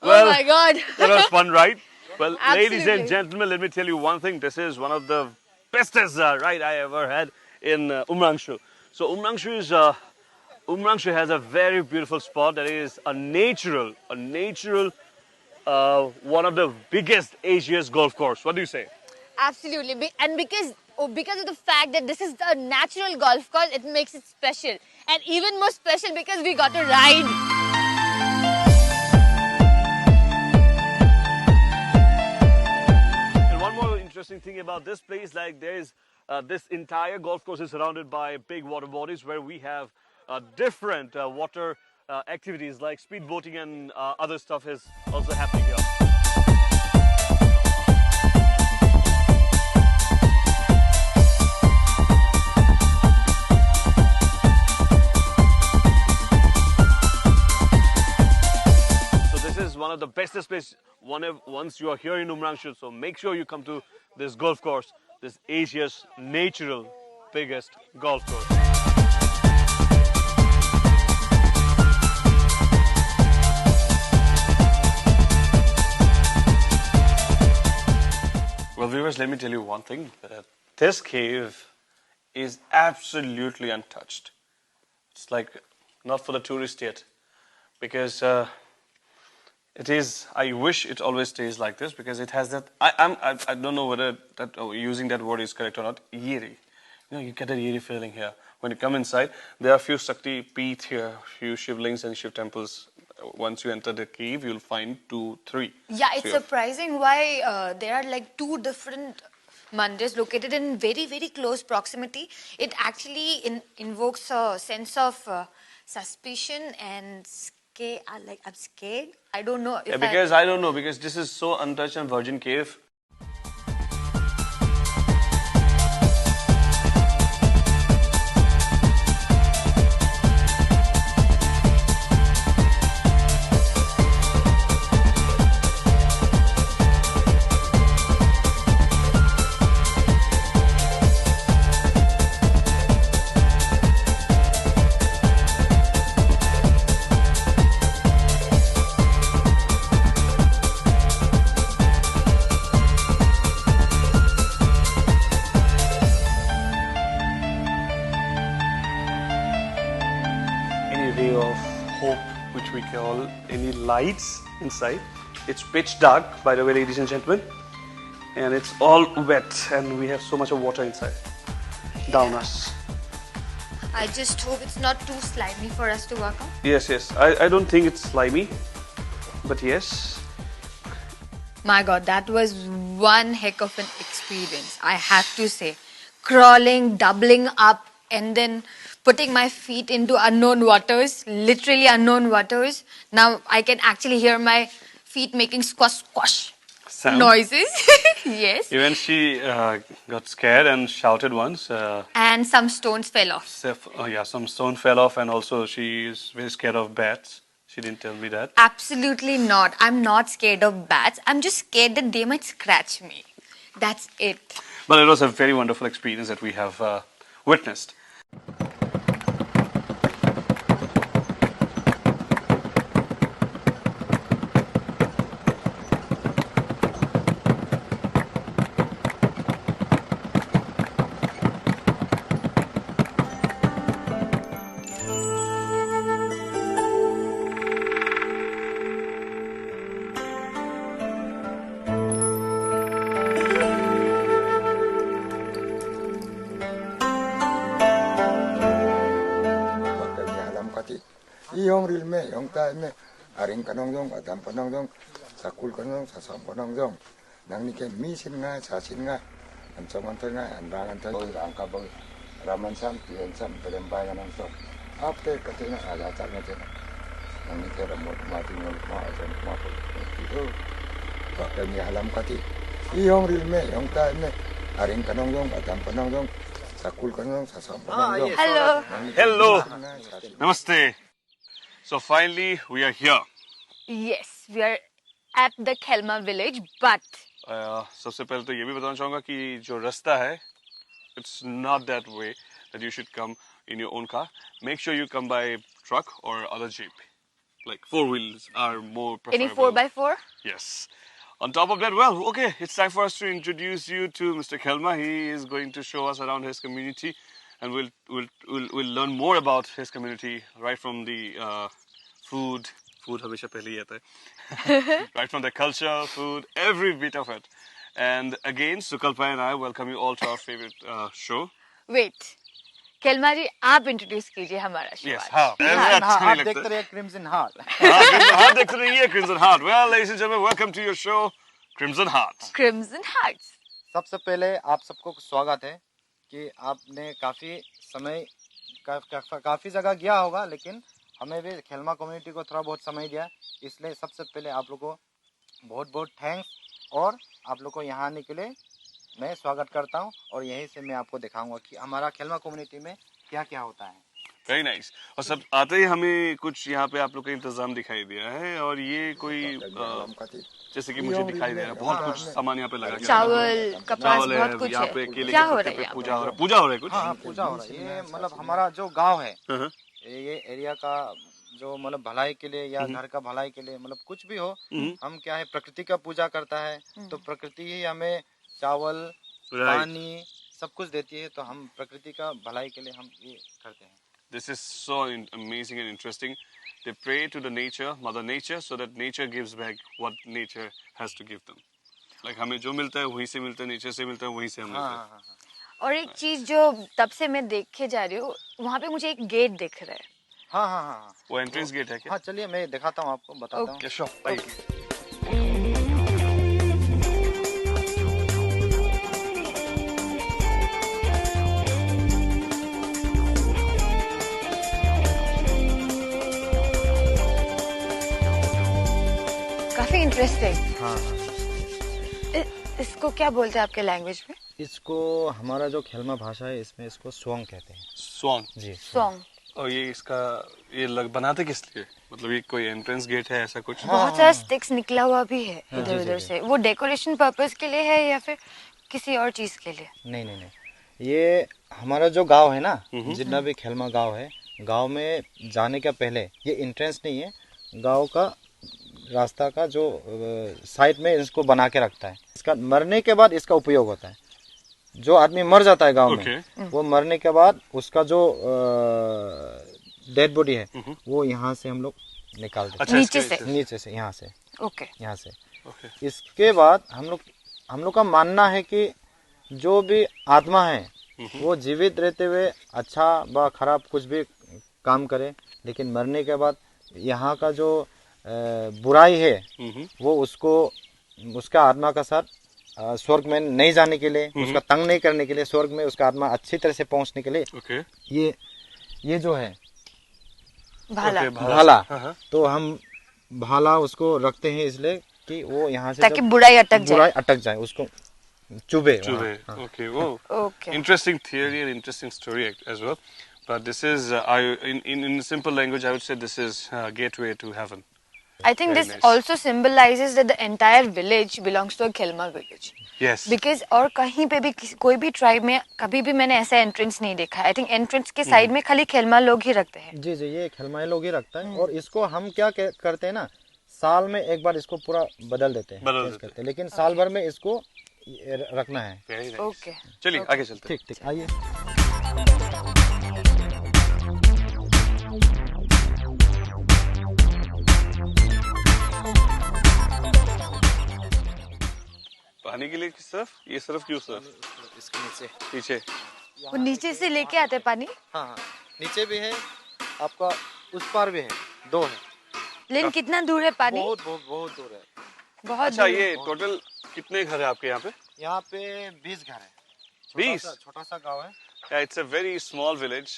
Oh my God. That was fun, right? Well, ladies and Absolutely. gentlemen, let me tell you one thing. This is one of the bestest ride I ever had in Umrangshu. So Umrangshu has a very beautiful spot that is a natural, one of the biggest Asia's golf course. What do you say? Absolutely. And because of the fact that this is the natural golf course, it makes it special. And even more special because we got to ride. And one more interesting thing about this place, like there is this entire golf course is surrounded by big water bodies where we have different water activities like speed boating and other stuff is also happening here. One of the bestest places once you are here in Umrangshu. So make sure you come to this golf course, this Asia's natural biggest golf course. Well, viewers, let me tell you one thing. This cave is absolutely untouched. It's like not for the tourist yet, because it is. I wish it always stays like this because it has that. I don't know whether using that word is correct or not. Eerie. You get a eerie feeling here when you come inside. There are a few Shakti Peeth here, few Shivlings and Shiv temples. Once you enter the cave, you'll find 2, 3. Yeah, it's surprising why there are like 2 different mandirs located in very, very close proximity. It actually invokes a sense of suspicion and I'm scared. I don't know. I don't know because this is so untouched and virgin cave. Ray of hope, which we call any lights inside. It's pitch dark, by the way, ladies and gentlemen, and it's all wet, and we have so much of water inside, down us. I just hope it's not too slimy for us to walk on. Yes, yes. I don't think it's slimy, but yes. My God, that was one heck of an experience, I have to say. Crawling, doubling up, and then putting my feet into unknown waters, literally unknown waters. Now I can actually hear my feet making squash squash Sound? noises. Yes. Even she got scared and shouted once. And some stones fell off. Some stone fell off, and also she is very scared of bats. She didn't tell me that. Absolutely not. I'm not scared of bats. I'm just scared that they might scratch me. That's it. But it was a very wonderful experience that we have witnessed. Iyong rilme, yong taime, aring kanongjong, adam panongjong, sakul kanongjong, sasam panongjong, nang nike misin nga, sasin nga, ansomantoy nga, andangan toy, angkabong, raman sam, tiyan sam, perembayan ng som. After katina, alatar nga tina, nang nike ramot mati ng maasan, mapol, tito, bakal niya halam kati. Iyong rilme, yong taime, aring kanongjong, adam panongjong, sakul kanongjong, sasam panongjong. Hello. Hello. Namaste. So finally, we are here. Yes, we are at the Khelma village, but सबसे पहले तो ये भी बताना चाहूँगा कि जो रास्ता है, it's not that way that you should come in your own car. Make sure you come by truck or other jeep. Like 4 wheels are more preferable. any 4x4? Yes. On top of that, well, okay, it's time for us to introduce you to Mr. Khelma. He is going to show us around his community, and we'll learn more about his community right from the food. Food हमेशा पहले ही आता है. Right from the culture, food, every bit of it. And again, Sukalpa and I welcome you all to our favorite show. Wait. Khelma ji, आप introduce कीजिए हमारा show. Yes, हाँ. आप देखते रहिए क्रिम्सन हार्ट. हाँ, देखते रहिए Crimson Heart. Well, ladies and gentlemen, welcome to your show, Crimson Heart. Crimson Hearts. सबसे पहले आप सबको स्वागत है कि आपने काफी जगह गया होगा, लेकिन हमें भी खेलमा कम्युनिटी को थोड़ा बहुत समय दिया, इसलिए सबसे पहले आप लोगों को बहुत बहुत थैंक्स. और आप लोग को यहाँ आने के लिए मैं स्वागत करता हूँ, और यहीं से मैं आपको दिखाऊंगा कि हमारा खेलमा कम्युनिटी में क्या क्या होता है. Very nice. और सब आते ही हमें कुछ यहाँ पे आप लोग का इंतजाम दिखाई दिया है, और ये कोई जैसे कि मुझे दिखाई दे रहा है बहुत कुछ सामान यहाँ पे लगा है. चावल, कपास, चावल बहुत है कुछ यहाँ है. पे, केले क्या के हो पत्ते रहा पे है पूजा हो रहा है कुछ. हाँ, पूजा हो रहा है. ये मतलब हमारा जो गाँव है, हाँ. ये एरिया का जो मतलब भलाई के लिए या घर का भलाई के लिए, मतलब कुछ भी हो, हम क्या है प्रकृति का पूजा करता है, तो प्रकृति ही हमें चावल, पानी सब कुछ देती है, तो हम प्रकृति का भलाई के लिए हम ये करते हैं. This is so amazing and interesting. They pray to the nature, Mother Nature, so that nature gives back what nature has to give them. Like हमें जो मिलता है वहीं से मिलता है, नेचर से मिलता है वहीं से हम मिलते हैं. और एक चीज जो तब से मैं देखे जा रही हूँ, वहाँ पे मुझे एक गेट दिख रहा है. हाँ. वो एंट्रेंस गेट है क्या? हाँ, चलिए मैं दिखाता हूँ आपको, बताता हूँ. क्या शॉप है? काफी इंटरेस्टिंग. हाँ. इसको क्या बोलते हैं आपके लैंग्वेज में? इसको हमारा जो खेलमा भाषा है, इसमें इसको स्वांग कहते हैं. स्वांग. जी, सॉन्ग. और ये बनाते किस लिए? मतलब ये कोई एंट्रेंस गेट है ऐसा कुछ? बहुत सारा स्टिक्स निकला हुआ भी है इधर उधर से. वो डेकोरेशन पर्पस के लिए है या फिर किसी और चीज के लिए? नहीं. ये हमारा जो गांव है ना, जितना भी खेलमा गांव है, गांव में जाने का पहले ये एंट्रेंस नहीं है, गांव का रास्ता का जो साइड में इसको बना के रखता है. इसका मरने के बाद इसका उपयोग होता है. जो आदमी मर जाता है गांव में, वो मरने के बाद उसका जो डेड बॉडी है, वो यहाँ से हम लोग निकालते हैं. अच्छा, नीचे से. यहाँ से. ओके. यहाँ से. ओके. इसके बाद हम लोग का मानना है कि जो भी आत्मा है, वो जीवित रहते हुए अच्छा व खराब कुछ भी काम करे, लेकिन मरने के बाद यहाँ का जो बुराई है, वो उसका आत्मा का साथ स्वर्ग में नहीं जाने के लिए, उसका तंग नहीं करने के लिए, स्वर्ग में उसका आत्मा अच्छी तरह से पहुंचने के लिए, ओके. ये ये जो है भाला। Okay, भाला, हाँ। तो हम भाला उसको रखते हैं इसलिए कि वो यहाँ से ताकि जब बुराई अटक जाए। बुराई अटक जाए, उसको चुभे वहाँ। Chuve. हाँ। Okay. Oh. Okay. Interesting theory and interesting story as well. But this is, in simple language, I would say this is gateway to heaven. I think Very this nice. also symbolizes that the entire village belongs to a Khelma village. Yes. Because और कहीं पे भी कोई भी tribe में कभी भी मैंने ऐसा एंट्रेंस नहीं देखा। आई थिंक एंट्रेंस के साइड में खाली खेलमा लोग ही रखते हैं। जी जी, ये खिलमाए लोग ही रखता है। और इसको हम क्या करते हैं ना, साल में एक बार इसको पूरा बदल देते हैं, बदल चेंज देते करते हैं, लेकिन साल भर में इसको रखना है। Very nice. Okay. चलिए आगे चलते हैं। ठीक ठीक, आइए। पानी के लिए किस तरफ? ये तरफ क्यों सर? इसके नीचे, पीछे। वो नीचे से लेके आते हैं पानी। हाँ हाँ, नीचे भी है आपका, उस पार भी है, दो है। लेकिन कितना दूर है पानी? बहुत बहुत बहुत दूर है। बहुत अच्छा, दूर। ये टोटल कितने घर है आपके यहाँ पे? यहाँ पे 20 घर है। 20? छोटा सा गांव है। Yeah, it's a very small village.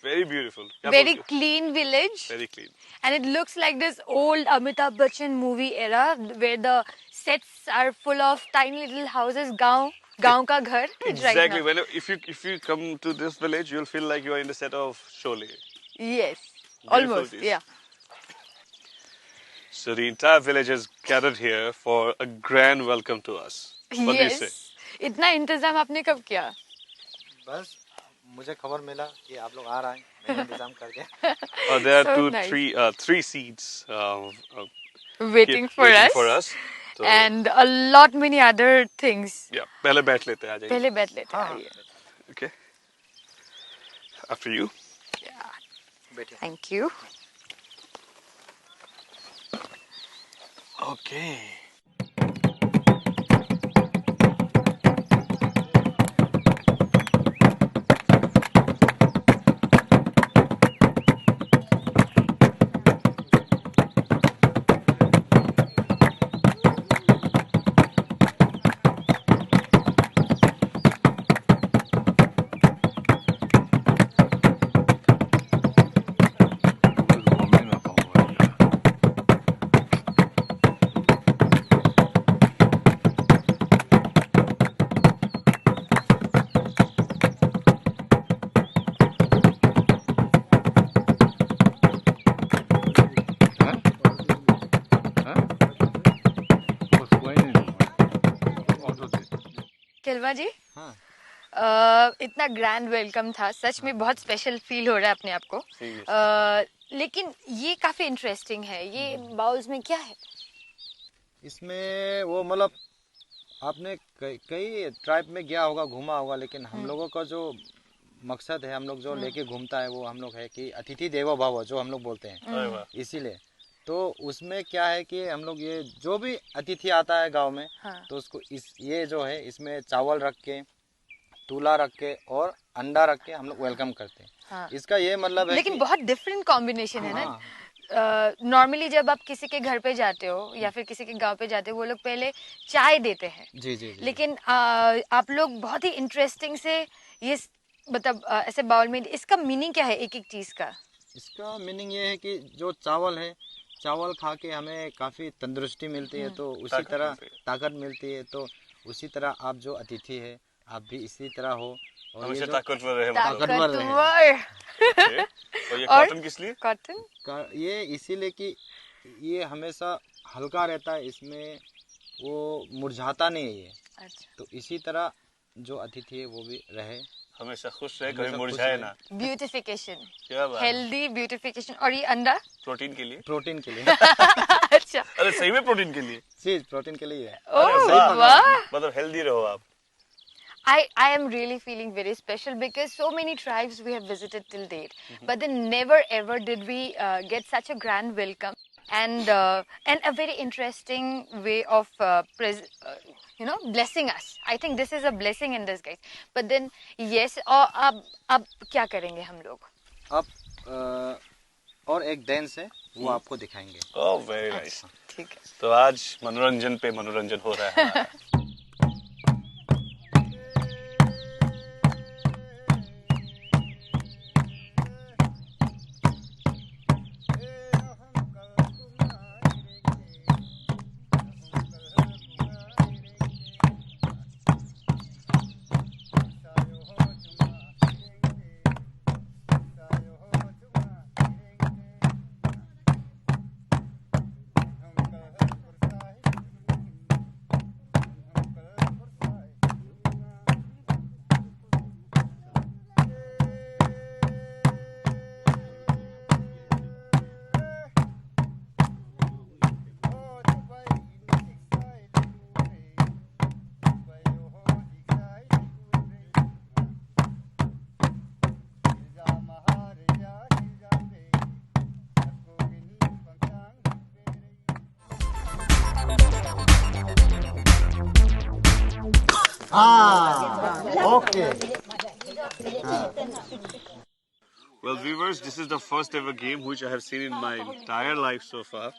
Very beautiful. क्या Very बोलते हो? clean village. Very clean. And it looks like this old Amitabh Bachchan movie era where the sets are full of tiny little houses. गांव का घर. Exactly. Right now. If you come to this village, you'll feel like you are in the set of Sholay. Yes. Beautiful Almost. place. Yeah. So the entire village is gathered here for a grand welcome to us. What do you say? Yes. इतना इंतजाम आपने कब किया? बस मुझे खबर मिला कि आप लोग आ रहे हैं, मैंने इंतजाम कर दिया। There are So nice. three seats Waiting for us. So, And a lot many other things. yeah, पहले बैठ लेते हैं, आ जाइए. पहले बैठ लेते हैं। हाँ, आइए। Okay. After you. बैठिए। Thank you. Okay. खिलवा जी, हाँ। इतना ग्रैंड वेलकम था, सच में बहुत स्पेशल फील हो रहा है अपने आप को। लेकिन ये काफी इंटरेस्टिंग है। ये बाउल्स में क्या है? इसमें वो मतलब आपने कई ट्राइब में गया होगा, घूमा होगा, लेकिन हम लोगों का जो मकसद है, हम लोग जो लेके घूमता है वो हम लोग है कि अतिथि देवो भव, जो हम लोग बोलते हैं, अरे वाह. इसीलिए। तो उसमें क्या है कि हम लोग ये जो भी अतिथि आता है गांव में, हाँ. तो उसको ये जो है इसमें चावल रख के, तुला रख के और अंडा रख के हम लोग वेलकम करते हैं। हाँ. इसका ये मतलब है लेकिन कि बहुत डिफरेंट कॉम्बिनेशन है ना। हाँ। नॉर्मली जब आप किसी के घर पे जाते हो या फिर किसी के गांव पे जाते हो, वो लोग पहले चाय देते हैं। जी जी जी। लेकिन आप लोग बहुत ही इंटरेस्टिंग से ये मतलब ऐसे बाउल में, इसका मीनिंग क्या है एक एक चीज का? इसका मीनिंग ये है कि जो चावल है, चावल खा के हमें काफ़ी तंदुरुस्ती मिलती है, तो उसी ताकत तरह मिलती है। ताकत मिलती है। तो उसी तरह आप जो अतिथि है, आप भी इसी तरह हो। और हमेशा ये जो ताकतवर रहे मतलब. ताकतवर रहे। ताकतवर। Okay. और ये और- कॉटन किस लिए? कॉटन। ये इसीलिए कि ये हमेशा हल्का रहता है, इसमें वो मुरझाता नहीं है ये। अच्छा। तो इसी तरह जो अतिथि है वो भी रहे। हमेशा खुश रहे, हमेशा कभी खुश मुरझाए रहे। ना. ब्यूटिफिकेशन, क्या बात है. Healthy beautification. और ये अंडा? प्रोटीन के लिए. प्रोटीन के लिए। अच्छा। अरे सही में प्रोटीन के लिए. जी, प्रोटीन के लिए है। ओह वाह. वाह। मतलब हेल्दी रहो आप. I am really feeling very special because so many tribes we have visited till date, but then never ever did we get such a grand welcome and a very interesting way of blessing us. I think this is a blessing in disguise. But then yes, और अब क्या करेंगे हम लोग? अब और एक dance है, वो आपको दिखाएंगे। Oh very nice. ठीक है। तो आज मनोरंजन पे मनोरंजन हो रहा है हमारा. Okay Well, viewers, this is the first ever game which I have seen in my entire life so far.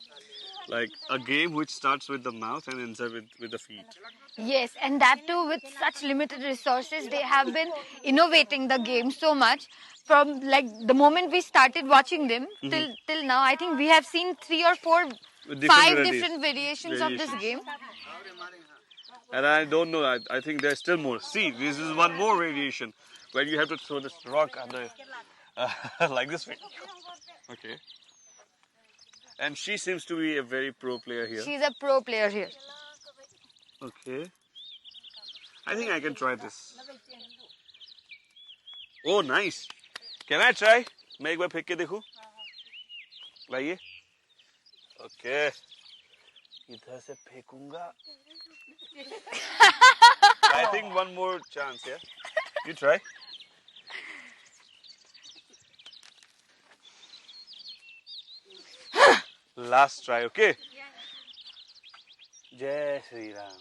Like a game which starts with the mouth and ends up with the feet. Yes, and that too with such limited resources, they have been innovating the game so much. From like the moment we started watching them till now, I think we have seen 3 or 4, With different 5 varieties. different variations of this game. And I don't know, I think there's still more. See, this is one more variation where you have to throw this rock under, like this way. Okay. And she seems to be a very pro player here. She's a pro player here. Okay. I think I can try this. Oh, nice. Can I try? मैं एक बार फेंक के देखूं? लाइए. Okay. इधर से फेंकूंगा. I think one more chance, yeah? You try. Last try, okay? Jai Shri Ram.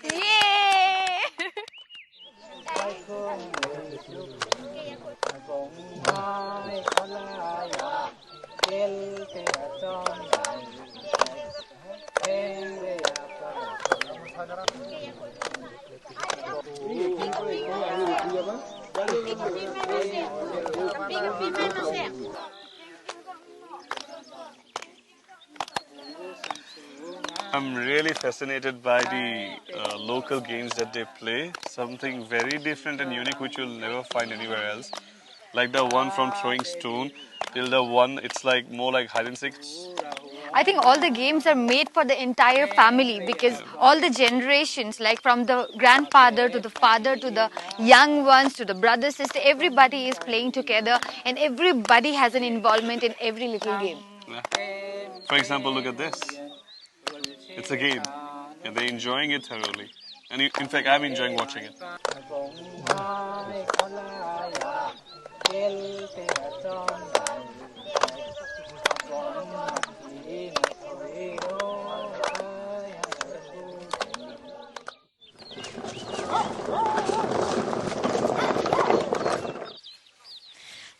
Yay! I'm really fascinated by the local games that they play. Something very different and unique which you'll never find anywhere else. Like the one from throwing stone till the one, it's like more like hide and seek. I think all the games are made for the entire family because all the generations, like from the grandfather to the father to the young ones to the brother, sister, everybody is playing together and everybody has an involvement in every little game. Yeah. For example, look at this. It's a game and they're enjoying it thoroughly. And in fact, I'm enjoying watching it.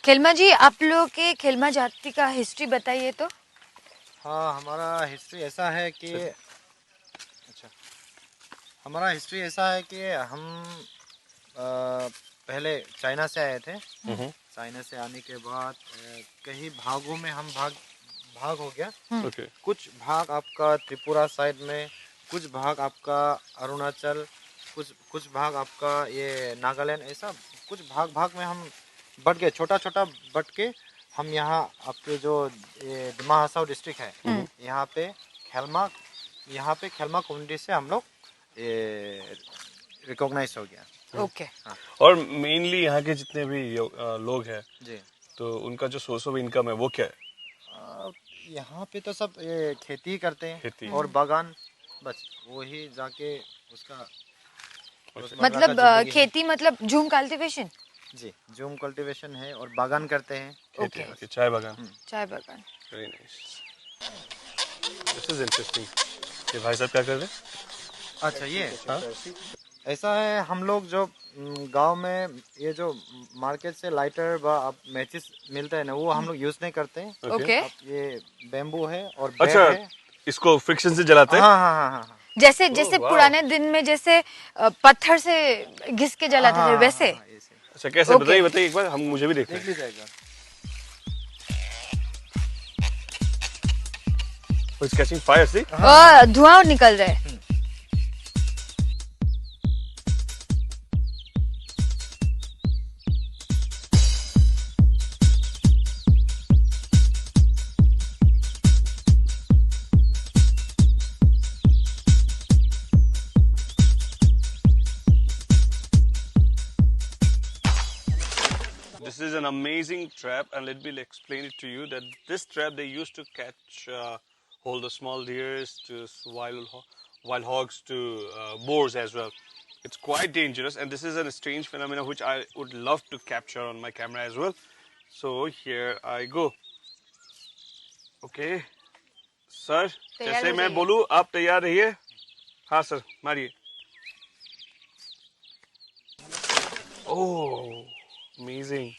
खेलमा जी, आप लोग के खेलमा जाति का history बताइए तो. हाँ, हमारा हिस्ट्री ऐसा है कि हम पहले चाइना से आए थे. चाइना से आने के बाद कई भागों में हम भाग हो गया. Okay. कुछ भाग आपका त्रिपुरा साइड में, कुछ भाग आपका अरुणाचल, कुछ भाग आपका ये नागालैंड, ऐसा कुछ भाग में हम बट गए, छोटा छोटा बट के हम यहाँ आपके जो ये दिमा हसाओ डिस्ट्रिक्ट है, यहाँ पे खेलमा कम्युनिटी से हम लोग रिकॉग्नाइज हो गया. ओके. और मेनली यहाँ के जितने भी लोग हैं जी, तो उनका जो सोर्स ऑफ इनकम है वो क्या है? यहाँ पे तो सब ये खेती करते हैं. खेती. और बागान, बस वही जाके उसका मतलब खेती मतलब झूम कल्टीवेशन. जी, जूम कल्टीवेशन है और बागान करते हैं. ओके. Okay, चाय बागान. चाय बागान. Very nice. This is interesting. ये भाई साहब क्या कर रहे हैं? अच्छा, ये ऐसा है, हम लोग जो गांव में ये जो मार्केट से लाइटर व मैचेस मिलते हैं ना, वो हम लोग यूज नहीं करते हैं. ओके. ये बेम्बू है और अच्छा, बैग है. इसको फ्रिक्शन से जलाते हैं? हाँ. जैसे वाह. पुराने दिन में जैसे पत्थर से घिस के जलाते थे वैसे. ऐसे. अच्छा, कैसे? Okay. बताइए एक बार, हम मुझे भी देखते देख हैं. लीजिए एक बार. It's catching fire, see? धुआं निकल रहा है. This is an amazing trap, and let me explain it to you that this trap they used to catch, hold the small deers to wild hogs to boars as well. It's quite dangerous, and this is a strange phenomenon which I would love to capture on my camera as well. So here I go. Okay, sir. तैयार जैसे हो मैं जाइए. बोलूं, आप तैयार रहिए. हाँ सर, मारिए। ओह, अमेजिंग।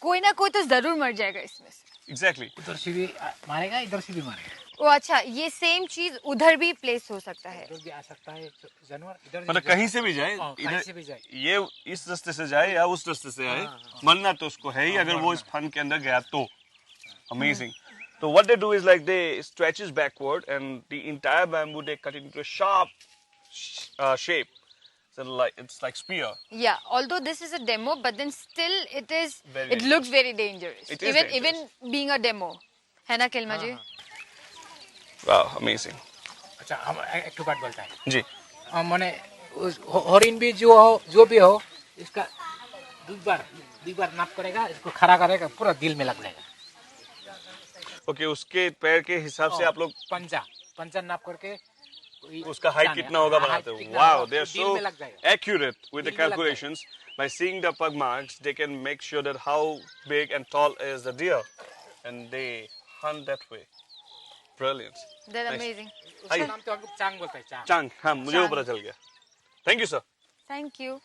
कोई ना कोई तो जरूर मर जाएगा इसमें से। एग्जैक्टली। उधर से भी मारेगा, इधर से भी मारेगा। ओ अच्छा, ये सेम चीज उधर भी प्लेस हो सकता है। उधर भी आ सकता है जानवर, इधर मतलब कहीं से भी जाए, हाँ, कहीं इधर से भी जाए। ये इस रास्ते से जाए या उस रास्ते से आए, मरना तो उसको है ही अगर वो इस फन के अंदर गया तो। Amazing. So what they do is like they stretches backward and the entire bamboo they cut into a sharp shape. So like it's like spear. Yeah, although this is a demo, but then still it is. Very It looks very dangerous. It is even dangerous. even being a demo, है ना किल्मा जी? Wow, amazing. अच्छा, हम एक बात बोलता है। जी। मैंने उस हरिण भी जो भी हो, इसका दो बार नाप करेगा, इसको खड़ा करेगा, पूरा दिल में लग जाएगा। ओके, उसके पैर के हिसाब से आप लोग पंजा नाप करके उसका हाइट कितना होगा बनाते हो। Wow, they are so accurate with the दिल में लग calculations. By seeing the pug marks, they can make sure that how big and tall is the deer, and they hunt that way. Brilliant. They're Nice. amazing. उसका नाम तो हम लोग चांग बोलते हैं, चांग। चांग, हाँ मुझे वो चांग। पता चल गया। Thank you, sir. Thank you.